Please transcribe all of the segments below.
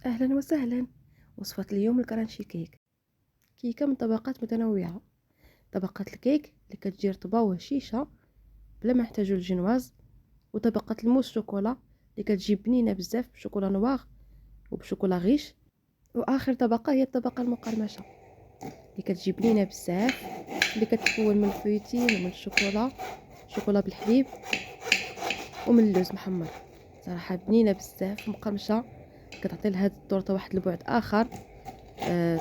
أهلا وسهلا. وصفة اليوم الكرانشي كيك، كيكة من طبقات متنوعة. طبقات الكيك اللي كتجي رطبة وهشيشة بلا ما نحتاجو الجنواز، وطبقة الموس شوكولا اللي كتجي بنينة بزاف بشوكولا نواغ وبشوكولا غيش، واخر طبقة هي الطبقة المقرمشة اللي كتجي بنينة بزاف، اللي كتكون من الفويتين ومن الشوكولا، شوكولا بالحليب ومن اللوز محمر. صراحة بنينة بزاف مقرمشة، كتعطي لهاد الطورطة واحد البعد اخر.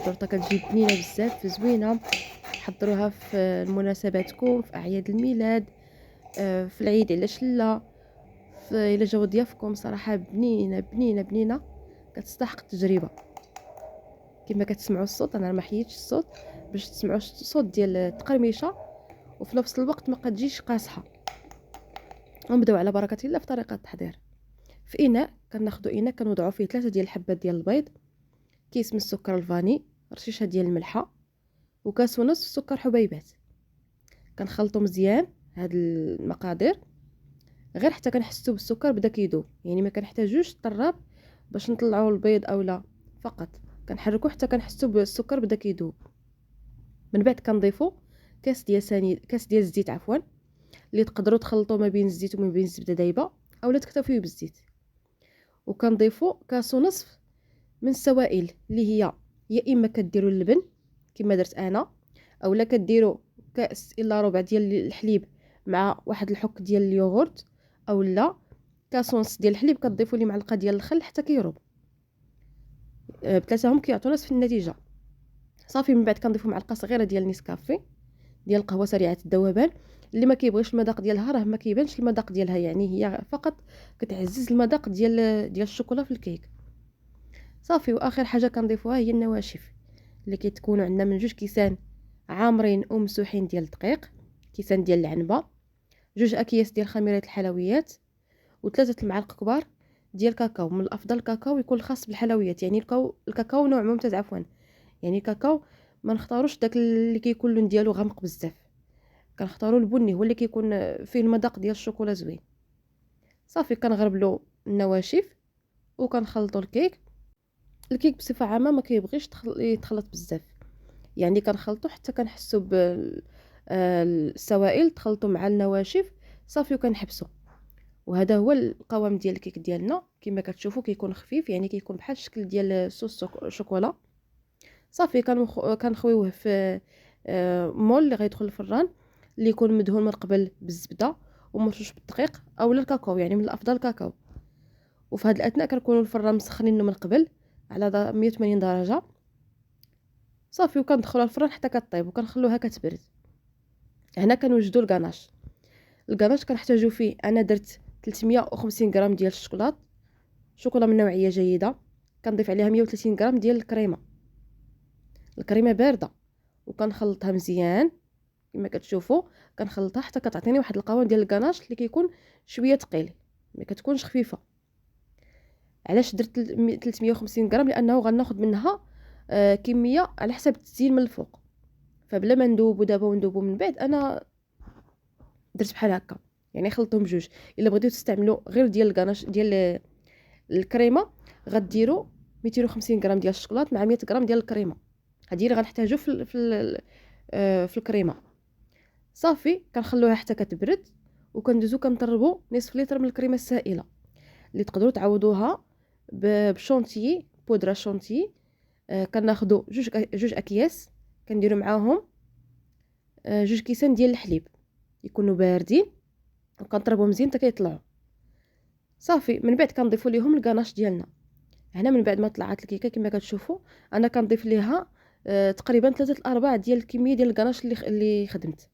طورطة كتجي بنينة بزاف زوينة، حضروها في المناسباتكم، في اعياد الميلاد، في العيد على شله، في الى جاو ضيافكم. صراحه بنينه بنينه بنينه، كتستحق التجربه. كما كتسمعوا الصوت، انا ما حيدتش الصوت باش تسمعوا الصوت ديال التقرميشه وفي نفس الوقت ما قتجيش قاصحه. ونبداو على بركه الله في طريقه التحضير. في اناء كناخذوا اناء كنوضعوا فيه 3 ديال الحبات ديال البيض، كيس من السكر الفاني، رشيشه ديال الملحه، وكاس ونصف سكر حبيبات. كنخلطوا مزيان هاد المقادير غير حتى كنحسوا بالسكر بدا كيذوب، يعني ما كنحتاجوش الطراب باش نطلعوا البيض او لا، فقط كنحركوا حتى كنحسوا بالسكر بدا كيذوب. من بعد كنضيفوا كاس ديال الزيت اللي تقدروا تخلطوا ما بين الزيت وما بين الزبده دايبه، اولا تكتفيو بالزيت. وكنضيفوا كاس ونصف من السوائل اللي هي يا اما كديروا اللبن كما درت انا، اولا كديروا كاس الا ربع ديال الحليب مع واحد الحك ديال اليوغورت، او لا كاس ونص ديال الحليب كتضيفوا ليه معلقه ديال الخل حتى كيروب. بثلاثه هم كيعطوا نفس النتيجه. صافي من بعد كنضيفوا معلقه صغيره ديال نيسكافي ديال القهوه سريعه الذوبان. اللي ما كيبغيش المذاق ديالها راه ما كيبانش المذاق ديالها، يعني هي فقط كتعزز المذاق ديال الشوكولا في الكيك. صافي واخر حاجه كنضيفوها هي النواشف اللي كيتكونوا عندنا من 2 كيسان عامرين ومسوحين ديال الدقيق، كيسان ديال العنبه، 2 اكياس ديال خميره الحلويات، و3 المعالق كبار ديال الكاكاو. من الافضل الكاكاو يكون خاص بالحلويات، يعني الكاكاو نوع ممتاز يعني الكاكاو ما نختاروش داك اللي كيكون اللون ديالو غامق بزاف، كنختاروا البني هو اللي كيكون فيه المذاق ديال الشوكولا زوين. صافي كنغربلو النواشف وكنخلطوا الكيك بصفه عامه ما كيبغيش يتخلط بزاف، يعني كنخلطوا حتى كنحسوا بالسوائل تخلطوا مع النواشف. صافي وكنحبسوا. وهذا هو القوام ديال الكيك ديالنا، كما كتشوفوا كيكون خفيف، يعني كيكون بحال الشكل ديال صوص شوكولا. صافي كنخويوه في مول اللي غيدخل الفران، اللي يكون مدهون من قبل بالزبده ومرشوش بالدقيق اولا الكاكاو، يعني من الافضل الكاكاو. وفي هذا الاثناء كنكونوا الفران مسخنينه من قبل على 180 درجه. صافي وكندخلوها الفران حتى كطيب وكنخلوها كتبرد. هنا كنوجدوا الكاناش كنحتاجو فيه. انا درت 350 غرام ديال شوكولا من نوعيه جيده، كنضيف عليها 130 غرام ديال الكريمه بارده، وكنخلطها مزيان كما كتشوفوا. كنخلطها حتى كتعطيني واحد القوام ديال الكاناش اللي كيكون شويه ثقيل، ما كتكونش خفيفه. علاش درت 350 غرام؟ لانه غناخذ منها كميه على حسب التزيين من الفوق، فبلا ما ندوبو دابا وندوبو من بعد انا درت بحال هكا، يعني خلطهم بجوج. الا بغيتو تستعملوا غير ديال الكاناش ديال الكريمه غديروا 250 غرام ديال الشوكولات مع 100 غرام ديال الكريمه، هذه اللي غنحتاجو في الكريمه. صافي كنخلوها حتى كتبرد، وكندوزو كنطربوا نصف لتر من الكريمه السائله اللي تقدروا تعوضوها بشونتيي بودره شونتيي. كناخذوا 2 اكياس، كنديروا معاهم 2 كيسان ديال الحليب يكونوا باردين، وكنطربوا مزيان حتى كيطلعوا. صافي من بعد كنضيفوا ليهم الكاناش ديالنا. هنا من بعد ما طلعت الكيكه كما كتشوفوا انا كنضيف ليها تقريبا 3/4 ديال الكميه ديال الكاناش اللي خدمت،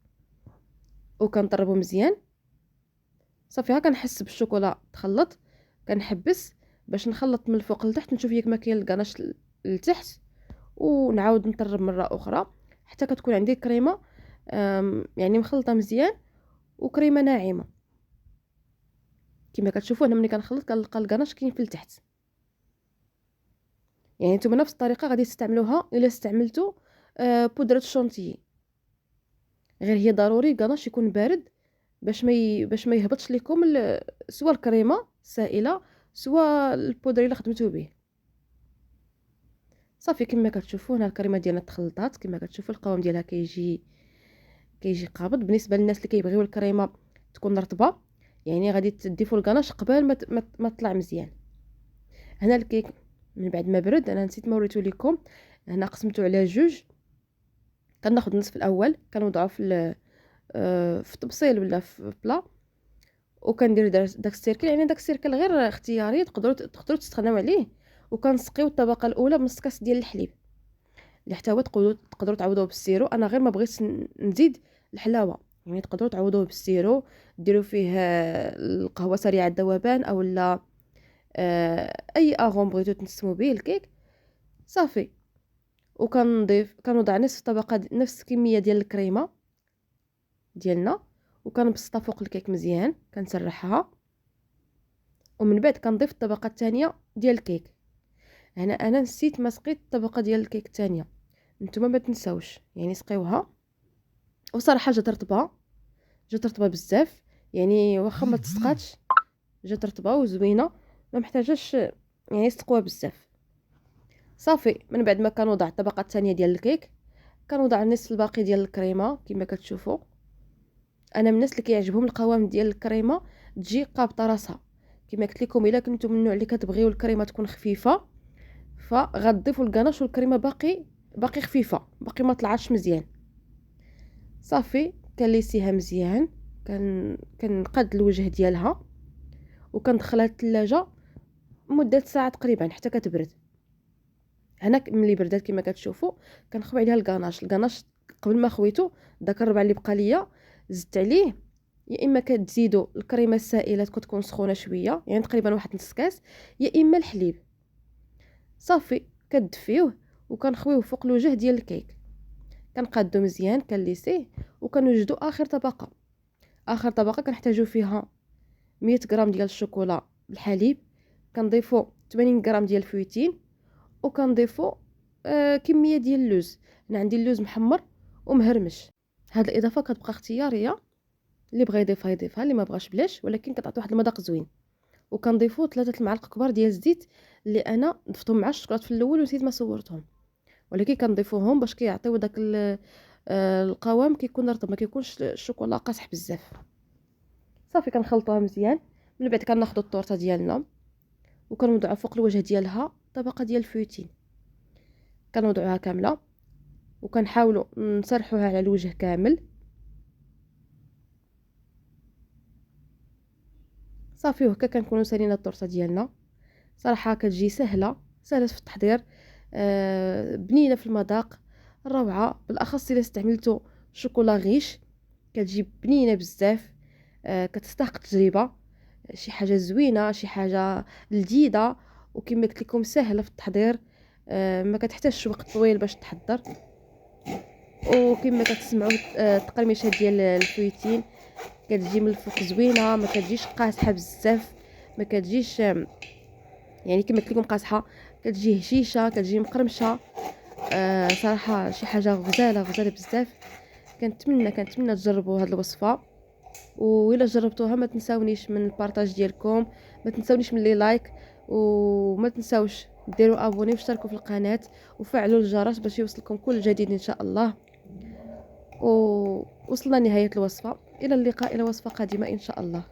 وكنطربوا مزيان. صافي ها كنحس بالشوكولا تخلط، كنحبس باش نخلط من الفوق لتحت، نشوف ياك ما كاين الكاناش لتحت، ونعاود نطرب مره اخرى حتى كتكون عندي كريمه يعني مخلطه مزيان وكريمه ناعمه. كما كتشوفوا هنا ملي كنخلط كنلقى الكاناش كاين في التحت. يعني نتوما نفس الطريقه غادي تستعملوها الا استعملتوا بودره الشونتيي، غير هي ضروري الكاناش يكون بارد باش ما يهبطش لكم سوا الكريمه السائله سوا البودره اللي خدمتو به. صافي كما كتشوفوا هنا الكريمه ديالنا تخلطات، كما كتشوفوا القوام ديالها كيجي قابض. بالنسبه للناس اللي كيبغيو الكريمه تكون رطبه، يعني غادي تضيفوا الكناش قبل ما تطلع مزيان. هنا الكيك من بعد ما برد، انا نسيت ما وريتو لكم، هنا قسمته على جوج. كناخذ النصف الاول كنوضعه في طبسيل ولا في بلا، وكندير داك السيركل، يعني داك السيركل غير اختياري، تقدروا تستغناو عليه. وكنسقيو الطبقه الاولى بنص كاس ديال الحليب اللي حتى هو تقدروا تعوضوه بالسيرو. انا غير ما بغيتش نزيد الحلاوه، يعني تقدروا تعوضوه بالسيرو، ديروا فيه القهوه سريعه الذوبان او لا اي اغون بغيتو تنسموا به الكيك. صافي. كنوضع نصف طبقه نفس الكميه ديال الكريمه ديالنا، وكنبسطها فوق الكيك مزيان، كنسرحها. ومن بعد كنضيف الطبقه الثانيه ديال الكيك. هنا انا نسيت ما سقيت الطبقه ديال الكيك الثانيه، نتوما ما تنساوش يعني سقيوها. وصراحه جات رطبه بزاف، يعني واخا ما تسقاتش جات رطبه وزوينه، ما محتاجاش يعني تسقوها بزاف. صافي. من بعد ما كنوضع الطبقه الثانيه ديال الكيك، كنوضع النصف الباقي ديال الكريمه كما كتشوفوا. انا من الناس اللي كيعجبهم القوام ديال الكريمه تجي قابطه راسها. كما قلت لكم الا كنتم من النوع اللي كتبغيو الكريمه تكون خفيفه، فغتضيفوا الكناش والكريمه باقي خفيفه، باقي ما طلعتش مزيان. صافي. كنليسيها مزيان، كنقاد الوجه ديالها، وكندخلها للثلاجه مده ساعه تقريبا حتى كتبرد. هنا ملي بردات كما كتشوفوا كنخوي عليها الكناش قبل ما خويته داك الربع اللي بقى ليا زدت عليه. يا اما كتزيدوا الكريمه السائله كتكون سخونه شويه، يعني تقريبا واحد نص كاس، يا اما الحليب. صافي. كتدفيوه وكنخويوه فوق الوجه ديال الكيك، كنقادو مزيان، كنليسيه. وكنوجدوا اخر طبقه كنحتاجو فيها 100 غرام ديال الشوكولا بالحليب، كنضيفوا 80 غرام ديال الفويتين، وكنضيفوا كميه ديال اللوز. انا عندي اللوز محمر ومهرمش. هاد الاضافه كتبقى اختياريه، اللي بغى يضيفها اللي ما بغاش بلاش، ولكن كتعطي واحد المذاق زوين. وكنضيفوا 3 المعالق كبار ديال الزيت اللي انا ضفتهم مع الشوكولات في الاول ونسيت ما صورتهم، ولكن كنضيفوهم باش كيعطيو داك القوام كيكون رطب، ما كيكونش الشوكولا قاصح بزاف. صافي. كنخلطوها مزيان. من بعد كناخذوا الطورطه ديالنا وكنوضعوا فوق الوجه ديالها طبقه ديال الفويتين، كنوضعوها كامله وكنحاولوا نسرحوها على الوجه كامل. صافي. وهكا كنكونوا سالينا الطورطه ديالنا. صراحه كتجي سهله في التحضير، بنينه في المذاق، روعه. بالاخص الا استعملتوا شوكولا غيش كتجي بنينه بزاف. كتستحق التجربه، شي حاجه زوينه، شي حاجه لذيذه، وكما قلت لكم سهله في التحضير. ما كتحتاجش وقت طويل باش تحضر. وكما كتسمعوا التقرميشه ديال الفويتين كتجي من الفوق زوينه، ما كتجيش قاصحه بزاف، ما كتجيش يعني كما قلت لكم قاصحه، كتجي هشيشه، كتجي مقرمشه. صراحه شي حاجه غزاله بزاف. كنتمنى تجربوا هذه الوصفه، وإلا جربتوها ما تنساونيش من البارطاج ديالكم، ما تنساونيش من لي لايك، وما تنساوش ديروا ابوني واشتركوا في القناه وفعلوا الجرس باش يوصلكم كل جديد ان شاء الله. ووصلنا لنهايه الوصفه، الى اللقاء، الى وصفه قادمه ان شاء الله.